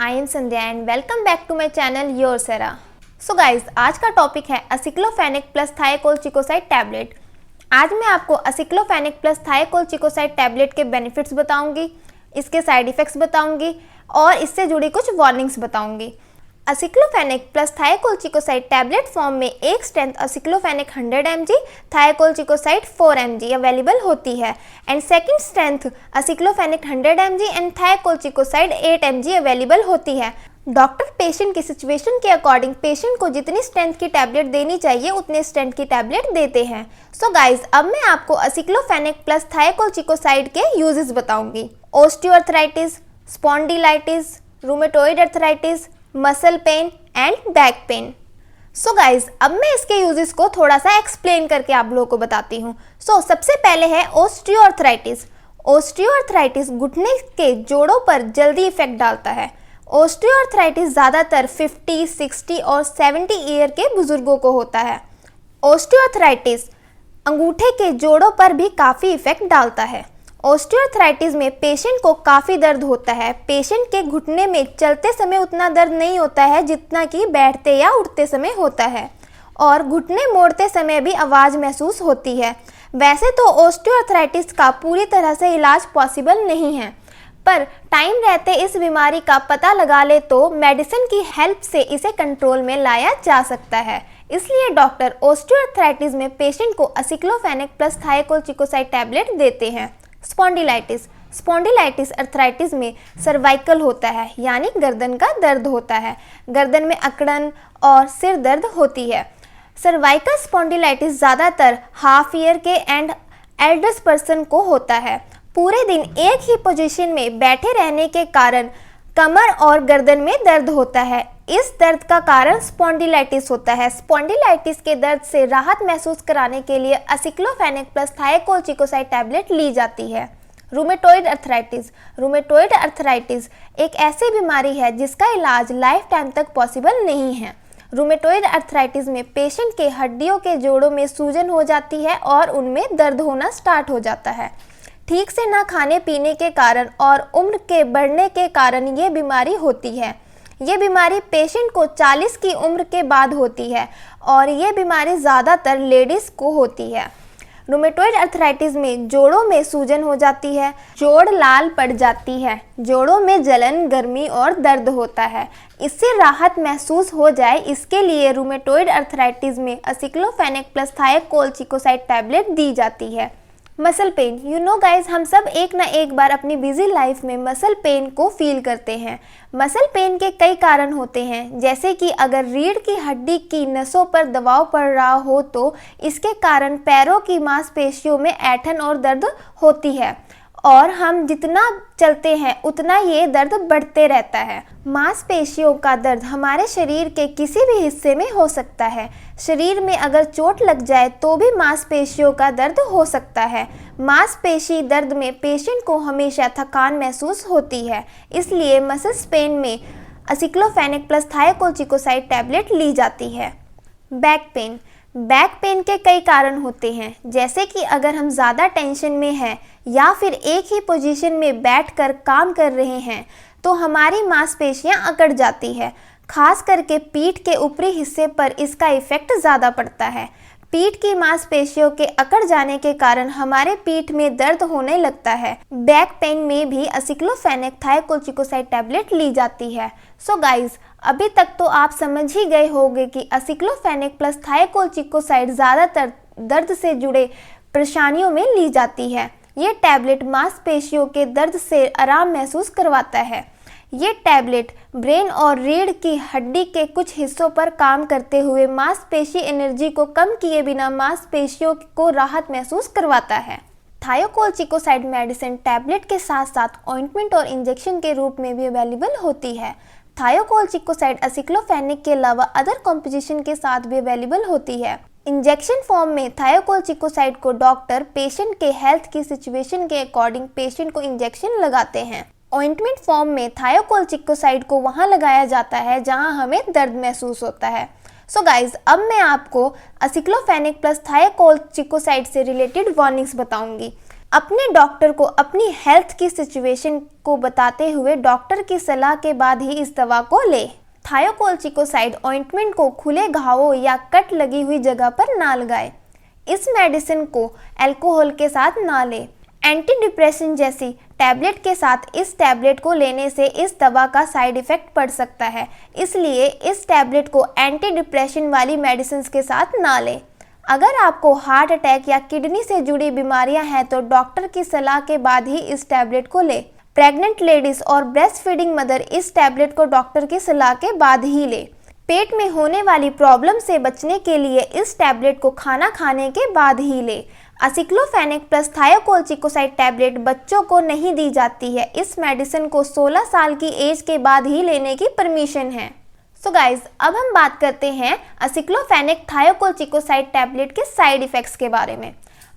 I am Sandhya and welcome back to my channel your सेरा। So guys, आज का topic है असिक्लोफेनेक प्लस थायोकोल्चिकोसाइड टैबलेट। आज मैं आपको असिक्लोफेनेक प्लस थायोकोल्चिकोसाइड टैबलेट के बेनिफिट्स बताऊंगी, इसके साइड इफेक्ट्स बताऊंगी और इससे जुड़ी कुछ वार्निंग्स बताऊंगी। Aceclofenac plus thiocolchicoside tablet form में एक strength aceclofenac 100 mg, thiocolchicoside 4 mg available होती है and second strength aceclofenac 100 mg and thiocolchicoside 8 mg available होती है। डॉक्टर पेशेंट की सिचुएशन के अकॉर्डिंग पेशेंट को जितनी स्ट्रेंथ की टैबलेट देनी चाहिए उतने स्ट्रेंथ की टैबलेट देते हैं। सो गाइज, अब मैं आपको असिक्लोफेनेक प्लस थायोकोल्चिकोसाइड के यूजेस बताऊंगी। Osteoarthritis, spondylitis, rheumatoid arthritis, muscle pain and back pain. So guys, अब मैं इसके यूजेस को थोड़ा सा एक्सप्लेन करके आप लोगों को बताती हूँ। सबसे पहले है ओस्टियोआर्थराइटिस। ओस्टियोआर्थराइटिस घुटने के जोड़ों पर जल्दी इफेक्ट डालता है। ओस्टियोआर्थराइटिस ज़्यादातर 50, 60 और 70 ईयर के बुजुर्गों को होता है। ओस्टियोआर्थराइटिस अंगूठे के जोड़ों पर भी काफ़ी इफेक्ट डालता है। ओस्टियोआर्थराइटिस में पेशेंट को काफ़ी दर्द होता है। पेशेंट के घुटने में चलते समय उतना दर्द नहीं होता है जितना कि बैठते या उठते समय होता है, और घुटने मोड़ते समय भी आवाज़ महसूस होती है। वैसे तो ओस्टियोआर्थराइटिस का पूरी तरह से इलाज पॉसिबल नहीं है, पर टाइम रहते इस बीमारी का पता लगा ले तो मेडिसिन की हेल्प से इसे कंट्रोल में लाया जा सकता है। इसलिए डॉक्टर ओस्टियोआर्थराइटिस में पेशेंट को असिक्लोफेनेक प्लस थायोकोल्चिकोसाइड टैबलेट देते हैं। स्पॉन्डिलाइटिस। स्पॉन्डिलाइटिस अर्थराइटिस में सर्वाइकल होता है, यानी गर्दन का दर्द होता है। गर्दन में अकड़न और सिर दर्द होती है। सर्वाइकल स्पॉन्डिलाइटिस ज़्यादातर हाफ ईयर के एंड एल्डर्स पर्सन को होता है। पूरे दिन एक ही पोजीशन में बैठे रहने के कारण कमर और गर्दन में दर्द होता है। इस दर्द का कारण स्पॉन्डिलाइटिस होता है। स्पॉन्डिलाइटिस के दर्द से राहत महसूस कराने के लिए असिक्लोफेनेक प्लस थायोकोल्चिकोसाइड टैबलेट ली जाती है। Rheumatoid arthritis. रूमेटॉइड अर्थराइटिस एक ऐसी बीमारी है जिसका इलाज लाइफ टाइम तक पॉसिबल नहीं है। रूमेटॉइड अर्थराइटिस में पेशेंट के हड्डियों के जोड़ों में सूजन हो जाती है और उनमें दर्द होना स्टार्ट हो जाता है। ठीक से ना खाने पीने के कारण और उम्र के बढ़ने के कारण ये बीमारी होती है। ये बीमारी पेशेंट को 40 की उम्र के बाद होती है और ये बीमारी ज़्यादातर लेडीज़ को होती है। रूमेटॉइड अर्थराइटिस में जोड़ों में सूजन हो जाती है, जोड़ लाल पड़ जाती है, जोड़ों में जलन, गर्मी और दर्द होता है। इससे राहत महसूस हो जाए इसके लिए रूमेटॉइड अर्थराइटिस में असिक्लोफेनेक प्लस थायोकोल्चिकोसाइड टैबलेट दी जाती है। Muscle pain. You know guys, हम सब एक ना एक बार अपनी बिजी लाइफ में मसल पेन को फील करते हैं। मसल पेन के कई कारण होते हैं, जैसे कि अगर रीढ़ की हड्डी की नसों पर दबाव पड़ रहा हो तो इसके कारण पैरों की मांसपेशियों में ऐंठन और दर्द होती है, और हम जितना चलते हैं उतना ये दर्द बढ़ते रहता है। मांसपेशियों का दर्द हमारे शरीर के किसी भी हिस्से में हो सकता है। शरीर में अगर चोट लग जाए तो भी मांसपेशियों का दर्द हो सकता है। मांसपेशी दर्द में पेशेंट को हमेशा थकान महसूस होती है, इसलिए मसल्स पेन में असिक्लोफेनेक प्लस थायोकोल्चिकोसाइड टैबलेट ली जाती है। Back pain. बैक पेन के कई कारण होते हैं, जैसे कि अगर हम ज़्यादा टेंशन में हैं या फिर एक ही पोजीशन में बैठकर काम कर रहे हैं तो हमारी मांसपेशियां अकड़ जाती है। खास करके पीठ के ऊपरी हिस्से पर इसका इफेक्ट ज़्यादा पड़ता है। पीठ की मांसपेशियों के अकड़ जाने के कारण हमारे पीठ में दर्द होने लगता है। बैक पेन में भी असिक्लोफेनेक थायोकोल्चिकोसाइड टैबलेट ली जाती है। सो गाइज, अभी तक तो आप समझ ही गए होंगे कि असिक्लोफेनेक प्लस थायोकोल्चिकोसाइड ज़्यादातर दर्द से जुड़े परेशानियों में ली जाती है। ये टैबलेट मांसपेशियों के दर्द से आराम महसूस करवाता है। ये टैबलेट ब्रेन और रीढ़ की हड्डी के कुछ हिस्सों पर काम करते हुए मांसपेशी एनर्जी को कम किए बिना मांसपेशियों को राहत महसूस करवाता है। थायोकोल्चिकोसाइड मेडिसिन टैबलेट के साथ साथ ऑइंटमेंट और इंजेक्शन के रूप में भी अवेलेबल होती है। थायोकोल्चिकोसाइड असिक्लोफेनेक के अलावा अदर कॉम्पोजिशन के साथ भी अवेलेबल होती है। इंजेक्शन फॉर्म में थायोकोल्चिकोसाइड को डॉक्टर पेशेंट के हेल्थ की सिचुएशन के अकॉर्डिंग पेशेंट को इंजेक्शन लगाते हैं। ऑइंटमेंट फॉर्म में थायोकोल्चिकोसाइड को वहां लगाया जाता है जहां हमें दर्द महसूस होता है। सो गाइज, अब मैं आपको असिक्लोफेनेक प्लस थायोकोल्चिकोसाइड से रिलेटेड वार्निंग्स बताऊंगी। अपने डॉक्टर को अपनी हेल्थ की सिचुएशन को बताते हुए डॉक्टर की सलाह के बाद ही इस दवा को ले। थायोकोल्चिकोसाइड ऑइंटमेंट को खुले घावों या कट लगी हुई जगह पर ना लगाएं। इस मेडिसिन को अल्कोहल के साथ ना लें। एंटी डिप्रेशन जैसी टैबलेट के साथ इस टैबलेट को लेने से इस दवा का साइड इफेक्ट पड़ सकता है, इसलिए इस टैबलेट को एंटी डिप्रेशन वाली मेडिसिन के साथ ना लें। अगर आपको हार्ट अटैक या किडनी से जुड़ी बीमारियां हैं तो डॉक्टर की सलाह के बाद ही इस टैबलेट को लें। प्रेग्नेंट लेडीज और ब्रेस्ट फीडिंग मदर इस टैबलेट को डॉक्टर की सलाह के बाद ही लें। पेट में होने वाली प्रॉब्लम से बचने के लिए इस टैबलेट को खाना खाने के बाद ही लें। असिक्लोफेनेक प्लस थायोकोल्चिकोसाइड टैबलेट बच्चों को नहीं दी जाती है। इस मेडिसिन को 16 साल की एज के बाद ही लेने की परमिशन है। सो गाइज, अब हम बात करते हैं असिक्लोफेनेक थायोकोल्चिकोसाइड टैबलेट के साइड इफेक्ट्स के बारे में।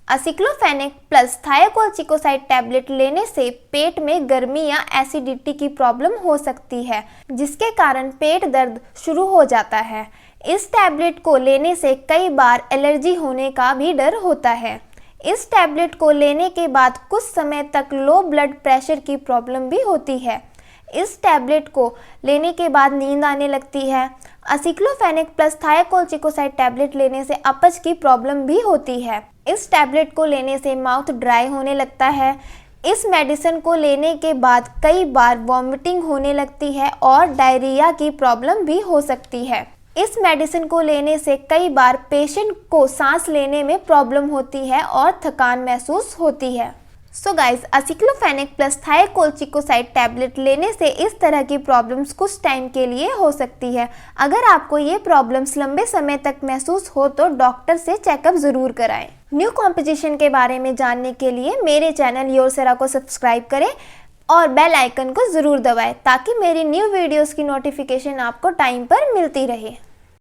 असिक्लोफेनेक प्लस थायोकोल्चिकोसाइड टैबलेट लेने से पेट में गर्मी या एसिडिटी की प्रॉब्लम हो सकती है, जिसके कारण पेट दर्द शुरू हो जाता है। इस टैबलेट को लेने से कई बार एलर्जी होने का भी डर होता है। इस टैबलेट को लेने के बाद कुछ समय तक लो ब्लड प्रेशर की प्रॉब्लम भी होती है। इस टैबलेट को लेने के बाद नींद आने लगती है। असिक्लोफेनेक प्लस थायोकोल्चिकोसाइड टैबलेट लेने से अपच की प्रॉब्लम भी होती है। इस टैबलेट को लेने से माउथ ड्राई होने लगता है। इस मेडिसिन को लेने के बाद कई बार वॉमिटिंग होने लगती है और डायरिया की प्रॉब्लम भी हो सकती है। इस मेडिसिन को लेने से कई बार पेशेंट को सांस लेने में प्रॉब्लम होती है और थकान महसूस होती है। So guys, असिक्लोफेनेक plus thiocolchicoside tablet लेने से इस तरह की प्रॉब्लम्स कुछ टाइम के लिए हो सकती है। अगर आपको ये प्रॉब्लम्स लंबे समय तक महसूस हो तो डॉक्टर से चेकअप ज़रूर कराएं। न्यू कॉम्पोजिशन के बारे में जानने के लिए मेरे चैनल योरसेरा को सब्सक्राइब करें और बेल आइकन को ज़रूर दबाएं ताकि मेरी न्यू वीडियोस की नोटिफिकेशन आपको टाइम पर मिलती रहे।